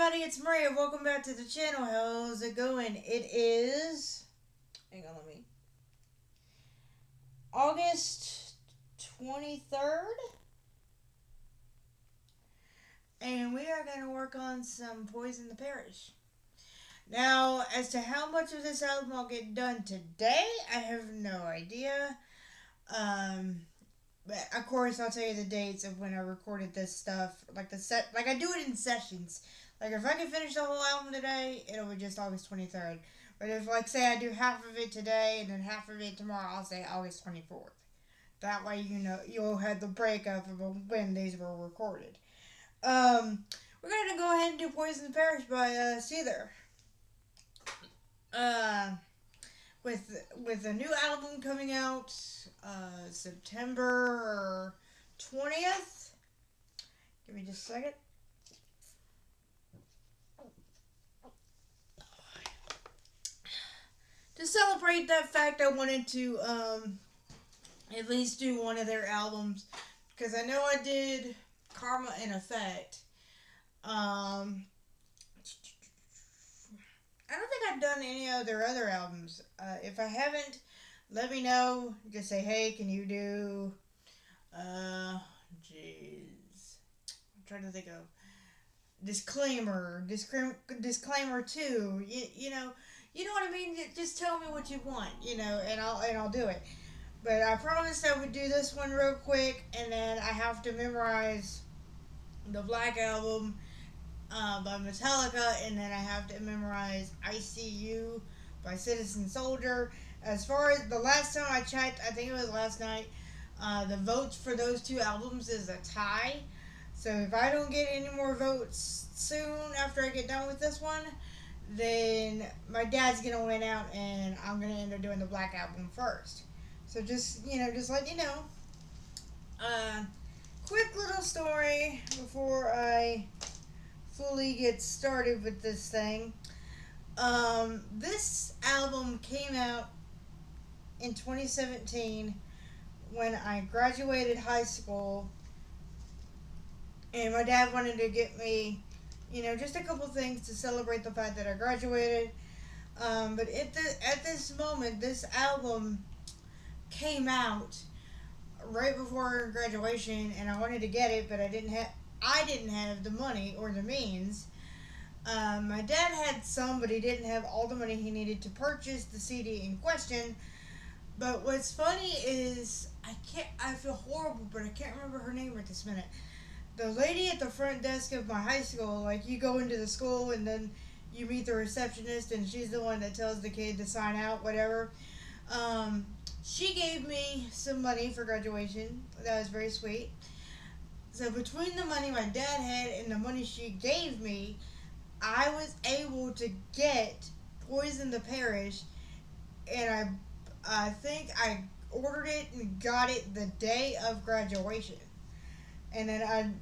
everybody, it's Maria. Welcome back to the channel. How's it going? It is, hang on, let me, August 23rd, and we are going to work on some Poison the Parish. Now, as to how much of this album I'll get done today, I have no idea. Um, but of course, I'll tell you the dates of when I recorded this stuff. Like I do it in sessions. Like if I can finish the whole album today, it'll be just August 23rd. But if, like, say I do half of it today and then half of it tomorrow, I'll say August 24th. That way, you'll have the breakup of when these were recorded. We're gonna go ahead and do "Poison the Parish" by Seether. Uh, with a new album coming out September 20th. Give me just a second. To celebrate that fact, I wanted to at least do one of their albums because I know I did Karma in Effect. I don't think I've done any of their other albums. If I haven't, let me know. Just say, hey, can you do, jeez. I'm trying to think of disclaimer 2. You know what I mean? Just tell me what you want, and I'll do it. But I promised I would do this one real quick, and then I have to memorize the Black Album by Metallica, and then I have to memorize "I See You" by Citizen Soldier. As far as the last time I checked, I think it was last night, the votes for those two albums is a tie. So if I don't get any more votes soon after I get done with this one, then my dad's gonna win out, and I'm gonna end up doing the Black Album first. So just let you know. Uh, Quick little story before I fully get started with this thing. This album came out in 2017 when I graduated high school, and my dad wanted to get me, just a couple things to celebrate the fact that I graduated. But at this moment, this album came out right before graduation, and I wanted to get it, but I didn't have the money or the means. My dad had some, but he didn't have all the money he needed to purchase the CD in question. But what's funny is I feel horrible, but I can't remember her name right this minute. The lady at the front desk of my high school, like, you go into the school and then you meet the receptionist, and she's the one that tells the kid to sign out, whatever. Um, she gave me some money for graduation. That was very sweet. So between the money my dad had and the money she gave me, I was able to get Poison the Parish, and I think I ordered it and got it the day of graduation. And then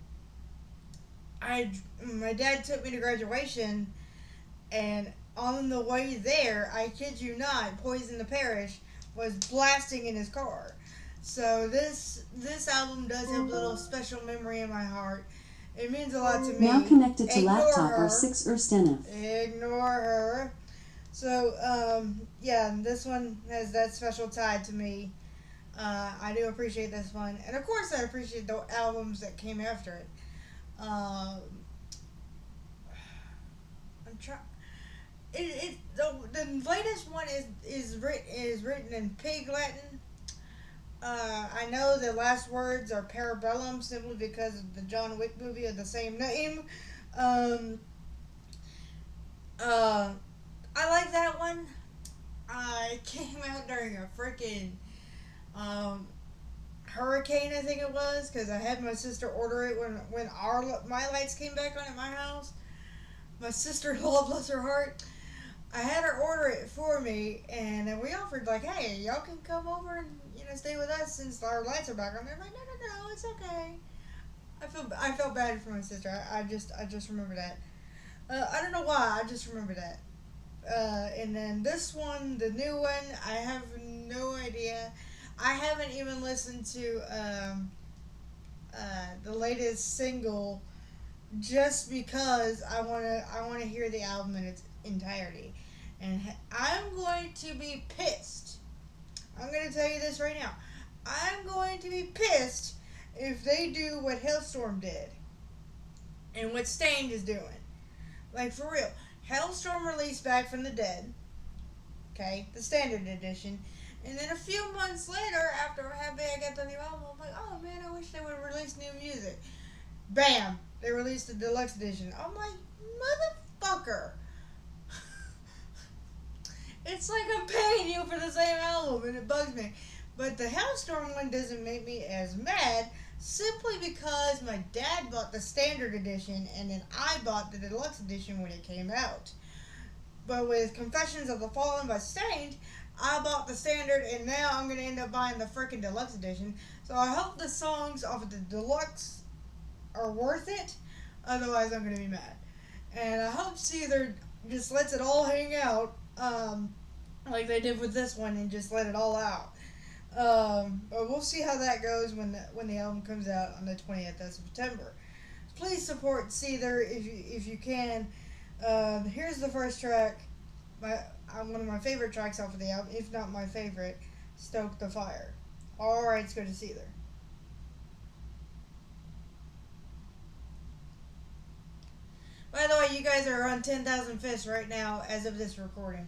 my dad took me to graduation, and on the way there, I kid you not, Poison the Parish was blasting in his car. So this album does have a little special memory in my heart. It means a lot to me. Now connected to Ignore laptop her. or 6 or Stena. Ignore her. So, yeah, this one has that special tie to me. I do appreciate this one. And of course, I appreciate the albums that came after it. Um, I'm trying. The latest one is written in Pig Latin. I know the last words are parabellum simply because of the John Wick movie of the same name. Um, uh, I like that one. It came out during a freaking um, hurricane, I think it was, because I had my sister order it when my lights came back on at my house. My sister-in-law, bless her heart, I had her order it for me, and then we offered, like, hey, y'all can come over and stay with us since our lights are back on. They're like, no, it's okay. I felt bad for my sister. I just remember that. I don't know why. I just remember that. And then this one, the new one, I have no idea. I haven't even listened to the latest single just because I wanna hear the album in its entirety, and I'm going to be pissed. I'm gonna tell you this right now. I'm going to be pissed if they do what Hailstorm did and what Stained is doing. Like for real, Hailstorm released Back from the Dead, okay, the standard edition, and then a few months later, after I got the new album, I'm like, oh man, I wish they would release new music. Bam! They released the deluxe edition. I'm like, motherfucker. It's like I'm paying you for the same album, and it bugs me. But the Hailstorm one doesn't make me as mad, simply because my dad bought the standard edition, and then I bought the deluxe edition when it came out. But with Confessions of the Fallen by Saint, I bought the standard, and now I'm gonna end up buying the freaking deluxe edition. So I hope the songs off of the deluxe are worth it. Otherwise, I'm gonna be mad. And I hope Seether just lets it all hang out, like they did with this one, and just let it all out. But we'll see how that goes when the album comes out on the 20th of September. Please support Seether if you can. Here's the first track. One of my favorite tracks off of the album, if not my favorite, "Stoke the Fire." All right, let's go to Seether. By the way, you guys are on 10,000 fists right now as of this recording.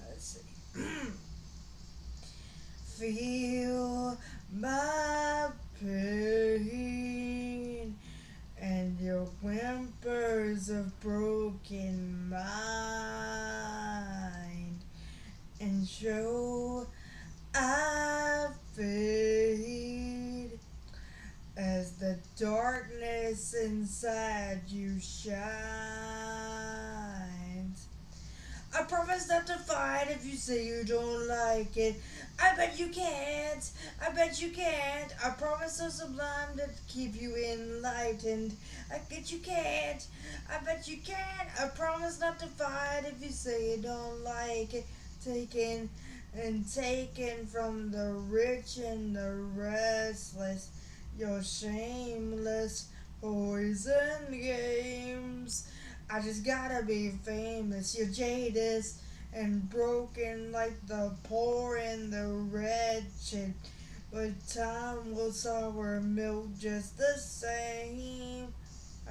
Let's see. Feel my pain and your whimpers of broken mind, and show I fade as the darkness inside you shines. I promise not to fight if you say you don't like it. I bet you can't. I bet you can't. I promise so sublime to keep you enlightened. I bet you can't. I bet you can't. I promise not to fight if you say you don't like it. Taken and taken from the rich and the restless. Your shameless poison games. I just gotta be famous. You're jaded and broken like the poor and the wretched. But time will sour milk just the same.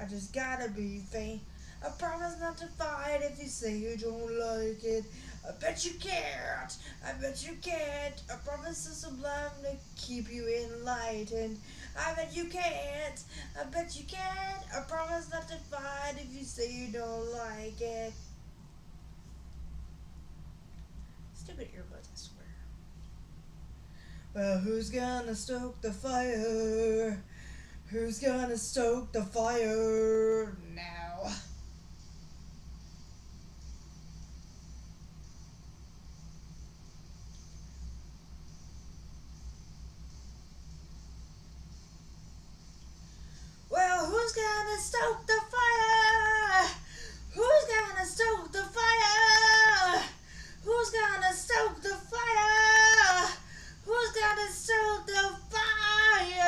I just gotta be famous. I promise not to fight if you say you don't like it. I bet you can't. I bet you can't. I promise to sublime to keep you enlightened. I bet you can't. I bet you can't. I promise not to fight if you say you don't like it. Stupid earbuds, I swear. Well, who's gonna stoke the fire? Who's gonna stoke the fire now? Well, who's gonna stoke the fire? Who's gonna stoke the fire? Who's gonna stoke the fire? Who's gonna stoke the fire?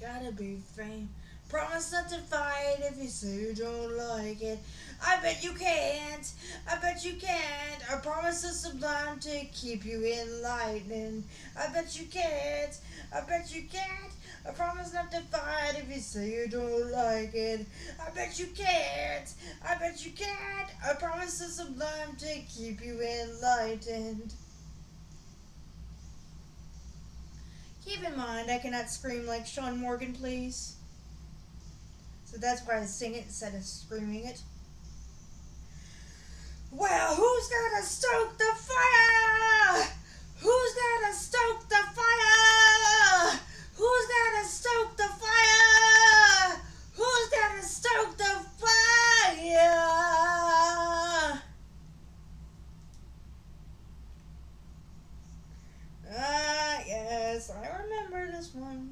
Gotta be framed. Promise not to fight if you say you don't like it. I bet you can't. I bet you can't. I promise the sublime to keep you enlightened. I bet you can't. I bet you can't. I promise not to fight if you say you don't like it. I bet you can't. I bet you can't. I promise the sublime to keep you enlightened. Keep in mind, I cannot scream like Sean Morgan, please. So that's why I sing it instead of screaming it. Well, who's gonna stoke the fire? Who's gonna stoke the fire? Who's gonna stoke this one.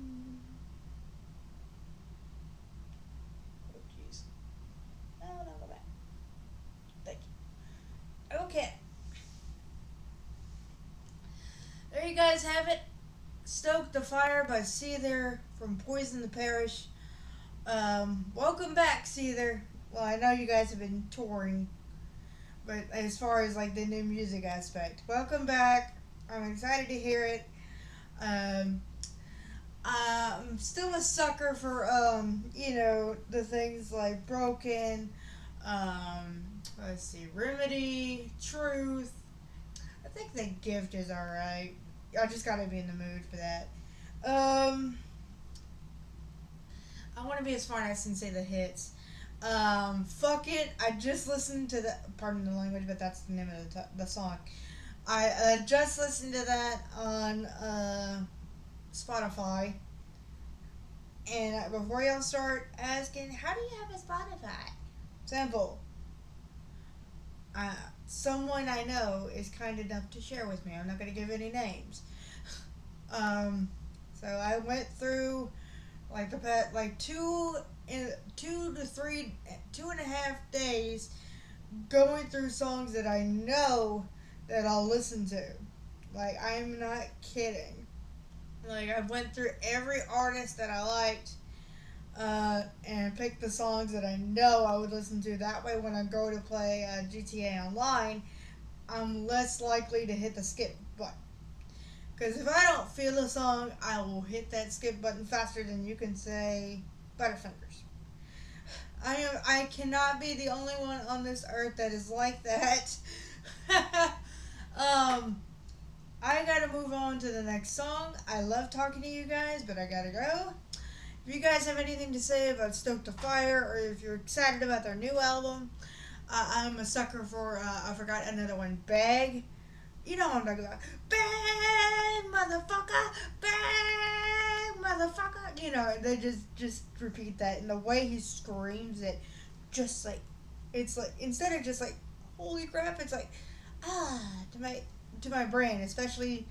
Oh, jeez. No, don't go back. Thank you. Okay. There you guys have it. Stoke the Fire by Seether from Poison the Parish. Welcome back, Seether. Well, I know you guys have been touring, but as far as like the new music aspect, welcome back. I'm excited to hear it. Um, I'm still a sucker for the things like Broken. Let's see, Remedy, Truth. I think the Gift is all right. I just gotta be in the mood for that. Um, I want to be a smartass and say the hits. Fuck it. I just listened to the. Pardon the language, but that's the name of the song. I just listened to that on Spotify. And before y'all start asking, how do you have a Spotify? Simple. Uh, Someone I know is kind enough to share with me. I'm not going to give any names. Um, so I went through like the past like 2 to 2.5 days going through songs that I know that I'll listen to. Like I'm not kidding. Like I went through every artist that I liked, and picked the songs that I know I would listen to. That way, when I go to play GTA Online, I'm less likely to hit the skip button. Because if I don't feel a song, I will hit that skip button faster than you can say Butterfingers. I cannot be the only one on this earth that is like that. um, I gotta move on to the next song. I love talking to you guys, but I gotta go. If you guys have anything to say about Stoke the Fire, or if you're excited about their new album, I'm a sucker for, I forgot another one, Bag. You know what I'm talking about. Bang, motherfucker! Bang, motherfucker! You know, they just repeat that. And the way he screams it, just like, it's like, instead of just like, holy crap, it's like, to my brain, especially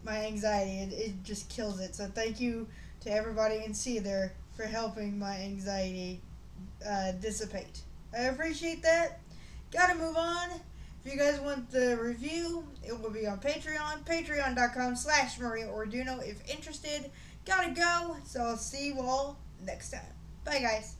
my anxiety. It just kills it. So thank you to everybody in Seether for helping my anxiety dissipate. I appreciate that. Gotta move on. If you guys want the review, it will be on Patreon. Patreon.com/Maria Orduno if interested. Gotta go. So I'll see you all next time. Bye, guys.